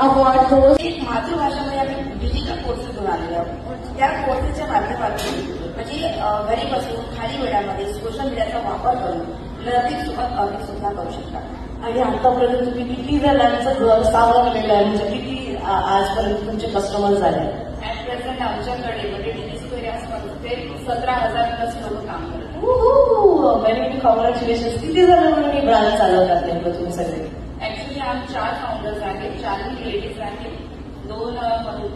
Award हो. एक मातृभाषामध्ये आम्ही डिजिटल कोर्सेस घेऊन आलेलो आहोत. त्या कोर्सेसच्या माध्यमातून म्हणजे घरी बसून खाली वेळामध्ये सोशल मीडियाचा वापर करून लर्निंग अर्निंग सुद्धा करू शकतात. आणि आतापर्यंत तुम्ही किती जणांचं घर सावरलेलं आहे, म्हणजे किती आजपर्यंत तुमचे कस्टमर झाले? ऍट प्रेझेंट आमच्याकडे म्हणजे डिजी स्क्वेअर आसपास 17,000+ लोक काम करतात. Very good, congratulation. किती जणांनी ब्रांच चालवतात नेमकं तुम्ही सगळे? ऍक्च्युली आम्ही 4 फाउंडर्स आहेत, 4 लेडीज आहेत, 2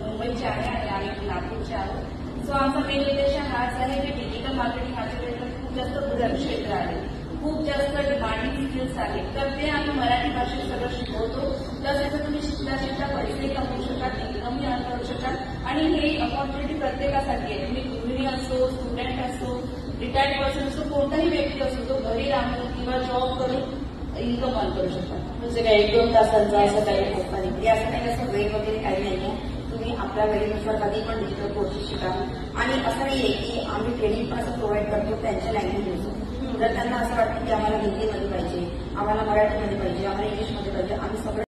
मुंबईचे आहे आणि आम्ही नागपूरचे आहोत. सो आमचा मेन उद्देश हाच आहे की डिजिटल मार्केटिंग आमच्याकडे खूप जास्त उद्योग क्षेत्र आहे, खूप जास्त डिमांडिंग स्किल्स आहेत, तर ते आम्ही मराठी भाषेत सगळं शिकवतो. तर त्याचं तुम्ही शिकता पैसे कमवू शकाल, इन्कमही अर्न करू शकाल आणि हे अपॉर्च्युनिटी प्रत्येकासाठी आहे. तुम्ही गृहिणी असो, स्टुडंट असो, रिटायर्ड पर्सन असो, कोणताही व्यक्ती असो तो घरी राहून किंवा जॉब करून इन्कम अर्न करू शकतात. म्हणजे काय 1-2 तासांचं असं काही हे असं काही असं वेळ वगैरे काही नाहीये. तुम्ही आपल्या वेळेनुसार कधी पण डिजिटल कोर्सेस शिका. आणि असं नाहीये की आम्ही ट्रेनिंग पण असं प्रोव्हाइड करतो त्यांच्या लँग्वेजनुसार. जर त्यांना असं वाटतं की आम्हाला हिंदीमध्ये पाहिजे, आम्हाला मराठीमध्ये पाहिजे, आम्हाला इंग्लिशमध्ये पाहिजे, आम्ही सगळं